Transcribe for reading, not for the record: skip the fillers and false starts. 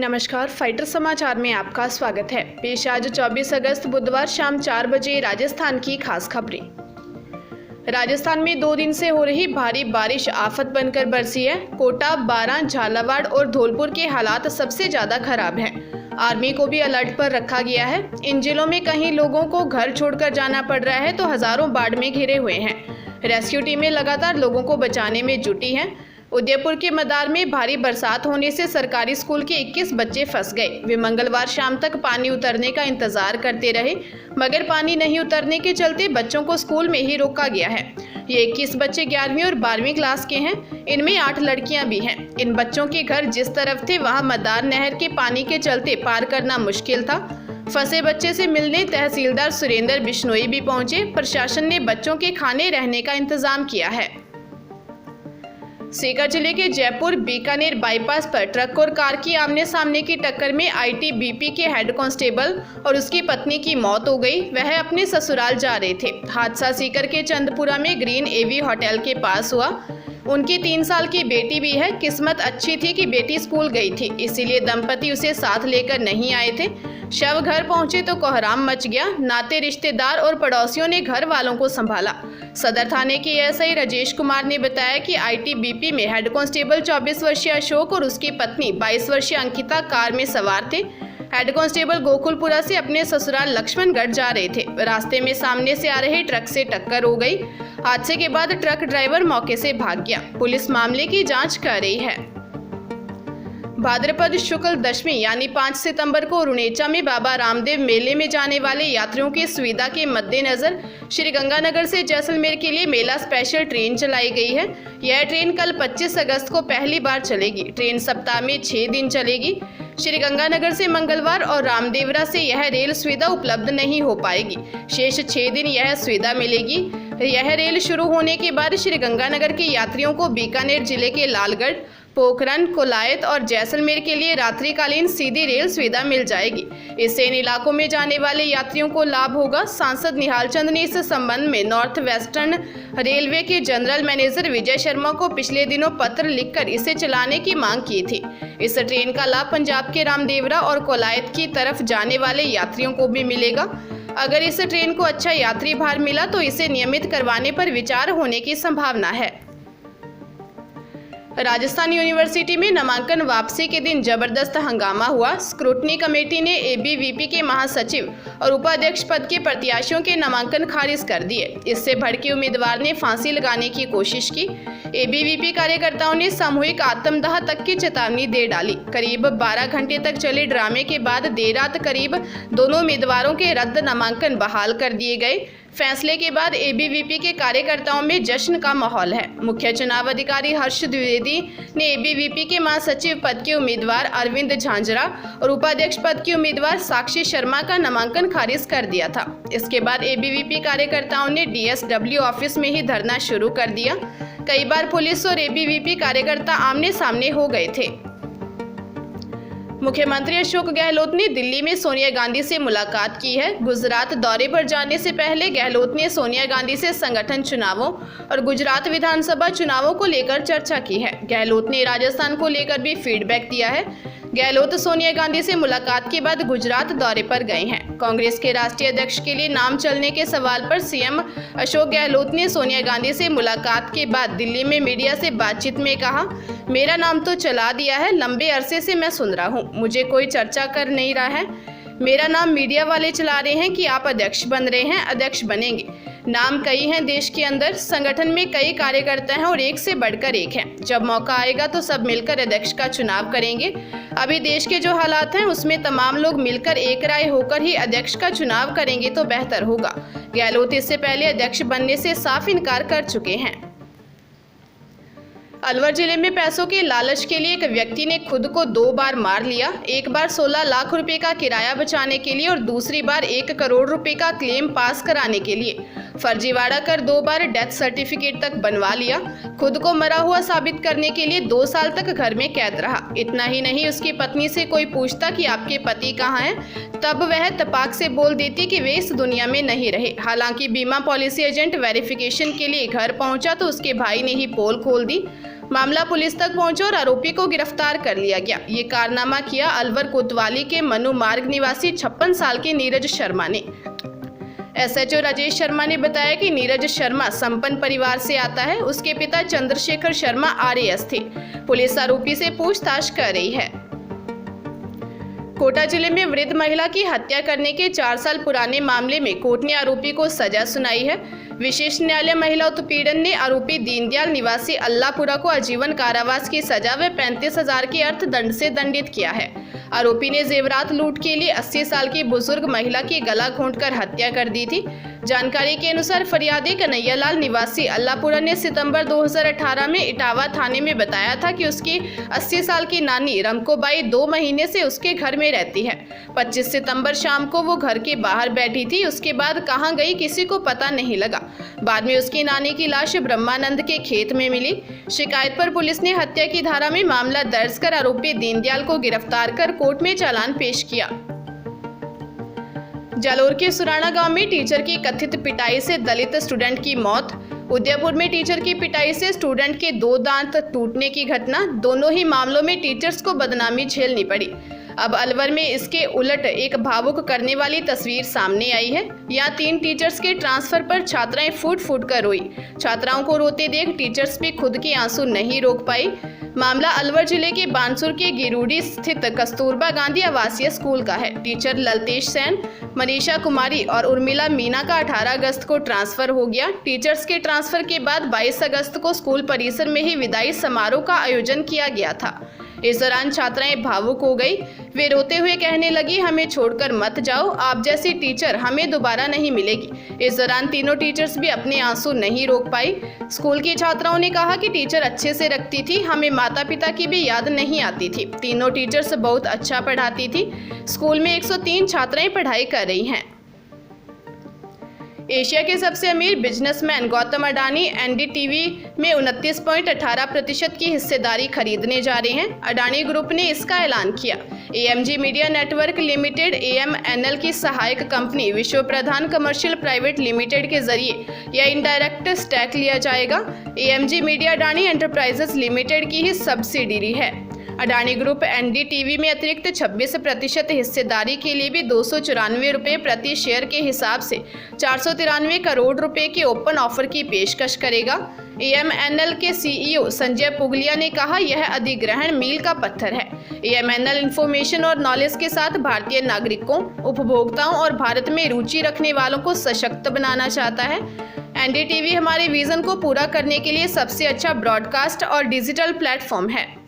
नमस्कार, फाइटर समाचार में आपका स्वागत है। पेश आज 24 अगस्त बुधवार शाम 4 बजे राजस्थान की खास खबरें। राजस्थान में 2 दिन से हो रही भारी बारिश आफत बनकर बरसी है। कोटा, बारां, झालावाड़ और धौलपुर के हालात सबसे ज्यादा खराब हैं। आर्मी को भी अलर्ट पर रखा गया है। इन जिलों में कहीं लोगों को घर छोड़कर जाना पड़ रहा है तो हजारों बाढ़ में घिरे हुए हैं। रेस्क्यू टीमें लगातार लोगों को बचाने में जुटी हैं। उदयपुर के मदार में भारी बरसात होने से सरकारी स्कूल के 21 बच्चे फंस गए। वे मंगलवार शाम तक पानी उतरने का इंतजार करते रहे, मगर पानी नहीं उतरने के चलते बच्चों को स्कूल में ही रोका गया है। ये 21 बच्चे 11वीं और 12वीं क्लास के हैं। इनमें 8 लड़कियां भी हैं। इन बच्चों के घर जिस तरफ थे वहां मदार नहर के पानी के चलते पार करना मुश्किल था। फंसे बच्चे से मिलने तहसीलदार सुरेंद्र बिश्नोई भी पहुंचे। प्रशासन ने बच्चों के खाने रहने का इंतजाम किया है। सीकर जिले के जयपुर बीकानेर बाईपास पर ट्रक और कार की आमने सामने की टक्कर में आईटीबीपी के हेड कांस्टेबल और उसकी पत्नी की मौत हो गई। वह अपने ससुराल जा रहे थे। हादसा सीकर के चंदपुरा में ग्रीन एवी होटल के पास हुआ। उनकी 3 साल की बेटी भी है। किस्मत अच्छी थी कि बेटी स्कूल गई थी, इसीलिए दंपति उसे साथ लेकर नहीं आए थे। शव घर पहुंचे तो कोहराम मच गया। नाते, रिश्तेदार और पड़ोसियों ने घर वालों को संभाला। सदर थाने के एसआई राजेश कुमार ने बताया कि आईटीबीपी में हेड कांस्टेबल 24 वर्षीय अशोक और उसकी पत्नी 22 वर्षीय अंकिता कार में सवार थे। हेड कांस्टेबल गोकुलपुरा से अपने ससुराल लक्ष्मणगढ़ जा रहे थे। रास्ते में सामने से आ रहे ट्रक से टक्कर हो गई। हादसे के बाद ट्रक ड्राइवर मौके से भाग गया। पुलिस मामले की जांच कर रही है। भाद्रपद शुक्ल दशमी यानी 5 सितंबर को रुणेचा में बाबा रामदेव मेले में जाने वाले यात्रियों की सुविधा के मद्देनजर श्रीगंगानगर से जैसलमेर के लिए मेला स्पेशल ट्रेन चलाई गई है। यह ट्रेन कल 25 अगस्त को पहली बार चलेगी। ट्रेन सप्ताह में 6 दिन चलेगी। श्रीगंगानगर से मंगलवार और रामदेवरा से यह रेल सुविधा उपलब्ध नहीं हो पाएगी। शेष 6 दिन यह सुविधा मिलेगी। यह रेल शुरू होने के बाद श्रीगंगानगर के यात्रियों को बीकानेर जिले के लालगढ़, पोखरन, कोलायत और जैसलमेर के लिए रात्रिकालीन सीधी रेल सुविधा मिल जाएगी। इससे इन इलाकों में जाने वाले यात्रियों को लाभ होगा। सांसद निहाल चंद ने इस संबंध में नॉर्थ वेस्टर्न रेलवे के जनरल मैनेजर विजय शर्मा को पिछले दिनों पत्र लिखकर इसे चलाने की मांग की थी। इस ट्रेन का लाभ पंजाब के रामदेवरा और कोलायत की तरफ जाने वाले यात्रियों को भी मिलेगा। अगर इस ट्रेन को अच्छा यात्री भार मिला तो इसे नियमित करवाने पर विचार होने की संभावना है। राजस्थान यूनिवर्सिटी में नामांकन वापसी के दिन जबरदस्त हंगामा हुआ। स्क्रूटनी कमेटी ने एबीवीपी के महासचिव और उपाध्यक्ष पद के प्रत्याशियों के नामांकन खारिज कर दिए। इससे भड़के उम्मीदवार ने फांसी लगाने की कोशिश की। एबीवीपी कार्यकर्ताओं ने सामूहिक आत्मदाह तक की चेतावनी दे डाली। करीब 12 घंटे तक चले ड्रामे के बाद देर रात करीब दोनों उम्मीदवारों के रद्द नामांकन बहाल कर दिए गए। फैसले के बाद एबीवीपी के कार्यकर्ताओं में जश्न का माहौल है। मुख्य चुनाव अधिकारी हर्ष द्विवेदी ने एबीवीपी के महासचिव पद के उम्मीदवार अरविंद झांझरा और उपाध्यक्ष पद की उम्मीदवार साक्षी शर्मा का नामांकन खारिज कर दिया था। इसके बाद एबीवीपी कार्यकर्ताओं ने डीएसडब्ल्यू ऑफिस में ही धरना शुरू कर दिया। कई बार पुलिस और एबीवीपी कार्यकर्ता आमने सामने हो गए थे। मुख्यमंत्री अशोक गहलोत ने दिल्ली में सोनिया गांधी से मुलाकात की है। गुजरात दौरे पर जाने से पहले गहलोत ने सोनिया गांधी से संगठन चुनावों और गुजरात विधानसभा चुनावों को लेकर चर्चा की है। गहलोत ने राजस्थान को लेकर भी फीडबैक दिया है। गहलोत सोनिया गांधी से मुलाकात के बाद गुजरात दौरे पर गए हैं। कांग्रेस के राष्ट्रीय अध्यक्ष के लिए नाम चलने के सवाल पर सीएम अशोक गहलोत ने सोनिया गांधी से मुलाकात के बाद दिल्ली में मीडिया से बातचीत में कहा, मेरा नाम तो चला दिया है, लंबे अरसे से मैं सुन रहा हूँ, मुझे कोई चर्चा कर नहीं रहा है। मेरा नाम मीडिया वाले चला रहे हैं कि आप अध्यक्ष बन रहे हैं, अध्यक्ष बनेंगे। नाम कई हैं देश के अंदर, संगठन में कई कार्यकर्ता हैं और एक से बढ़कर एक हैं। जब मौका आएगा तो सब मिलकर अध्यक्ष का चुनाव करेंगे। अभी देश के जो हालात हैं उसमें तमाम लोग मिलकर एक राय होकर ही अध्यक्ष का चुनाव करेंगे तो बेहतर होगा। गहलोत इससे पहले अध्यक्ष बनने से साफ इनकार कर चुके हैं। अलवर जिले में पैसों के लालच के लिए एक व्यक्ति ने खुद को 2 बार मार लिया। एक बार 16 लाख रुपए का किराया बचाने के लिए और दूसरी बार 1 करोड़ रुपए का क्लेम पास कराने के लिए फर्जीवाड़ा कर 2 बार डेथ सर्टिफिकेट तक बनवा लिया। खुद को मरा हुआ साबित करने के लिए 2 साल तक घर में कैद रहा। इतना ही नहीं, उसकी पत्नी से कोई पूछता कि आपके पति कहाँ हैं, तब वह तपाक से बोल देती कि वे इस दुनिया में नहीं रहे। हालांकि बीमा पॉलिसी एजेंट वेरिफिकेशन के लिए घर पहुंचा तो उसके भाई ने ही पोल खोल दी। मामला पुलिस तक पहुंचा और आरोपी को गिरफ्तार कर लिया गया। ये कारनामा किया अलवर कोतवाली के मनु मार्ग निवासी 56 साल के नीरज शर्मा ने। एसएचओ राजेश शर्मा ने बताया कि नीरज शर्मा संपन्न परिवार से आता है। उसके पिता चंद्रशेखर शर्मा आरएएस थे। पुलिस आरोपी से पूछताछ कर रही है। कोटा जिले में वृद्ध महिला की हत्या करने के 4 साल पुराने मामले में कोर्ट ने आरोपी को सजा सुनाई है। विशेष न्यायालय महिला उत्पीड़न ने आरोपी दीनदयाल निवासी अल्लाहपुरा को आजीवन कारावास की सजा व 35,000 के अर्थदंड से दंडित किया है। आरोपी ने जेवरात लूट के लिए 80 साल की बुजुर्ग महिला की गला घोंटकर हत्या कर दी थी। जानकारी के अनुसार फरियादी कन्हैयालाल निवासी अल्लाहपुरा ने सितंबर 2018 में इटावा थाने में बताया था कि उसकी 80 साल की नानी रमकोबाई 2 महीने से उसके घर में रहती है। 25 सितंबर शाम को वो घर के बाहर बैठी थी। उसके बाद कहां गई किसी को पता नहीं लगा। बाद में उसकी नानी की लाश ब्रह्मानंद के खेत में मिली। शिकायत पर पुलिस ने हत्या की धारा में मामला दर्ज कर आरोपी दीनदयाल को गिरफ्तार कर कोर्ट में चालान पेश किया। जालोर के सुराना गांव में टीचर की कथित पिटाई से दलित स्टूडेंट की मौत। उदयपुर में टीचर की पिटाई से स्टूडेंट के 2 दांत टूटने की घटना। दोनों ही मामलों में टीचर्स को बदनामी झेलनी पड़ी। अब अलवर में इसके उलट एक भावुक करने वाली तस्वीर सामने आई है। यहाँ 3 टीचर्स के ट्रांसफर पर छात्राएं फूट फूट कर रोई। छात्राओं को रोते देख टीचर्स भी खुद के आंसू नहीं रोक पाई। मामला अलवर जिले के बानसूर के गिरूडी स्थित कस्तूरबा गांधी आवासीय स्कूल का है। टीचर ललतेश सेन, मनीषा कुमारी और उर्मिला मीना का 18 अगस्त को ट्रांसफर हो गया। टीचर्स के ट्रांसफर के बाद 22 अगस्त को स्कूल परिसर में ही विदाई समारोह का आयोजन किया गया था। इस दौरान छात्राएं भावुक हो गई। वे रोते हुए कहने लगी, हमें छोड़कर मत जाओ, आप जैसी टीचर हमें दोबारा नहीं मिलेगी। इस दौरान तीनों टीचर्स भी अपने आंसू नहीं रोक पाई। स्कूल की छात्राओं ने कहा कि टीचर अच्छे से रखती थी, हमें माता पिता की भी याद नहीं आती थी। तीनों टीचर्स बहुत अच्छा पढ़ाती थी। स्कूल में 103 छात्राएं पढ़ाई कर रही हैं। एशिया के सबसे अमीर बिजनेसमैन गौतम अडानी एनडीटीवी में 29.18% की हिस्सेदारी खरीदने जा रहे हैं। अडानी ग्रुप ने इसका ऐलान किया। एएमजी मीडिया नेटवर्क लिमिटेड एएमएनएल की सहायक कंपनी विश्व प्रधान कमर्शियल प्राइवेट लिमिटेड के जरिए यह इनडायरेक्ट स्टैक लिया जाएगा। AMG media Adani enterprises limited की ही सब्सिडियरी है। अडानी ग्रुप एनडीटीवी में अतिरिक्त 26% हिस्सेदारी के लिए भी 294 रुपये प्रति शेयर के हिसाब से 493 करोड़ रुपए के ओपन ऑफर की पेशकश करेगा। एएमएनएल के सीईओ संजय पुगलिया ने कहा, यह अधिग्रहण मील का पत्थर है। एएमएनएल इंफॉर्मेशन और नॉलेज के साथ भारतीय नागरिकों, उपभोक्ताओं और भारत में रुचि रखने वालों को सशक्त बनाना चाहता है। एनडीटीवी हमारे विजन को पूरा करने के लिए सबसे अच्छा ब्रॉडकास्ट और डिजिटल प्लेटफॉर्म है।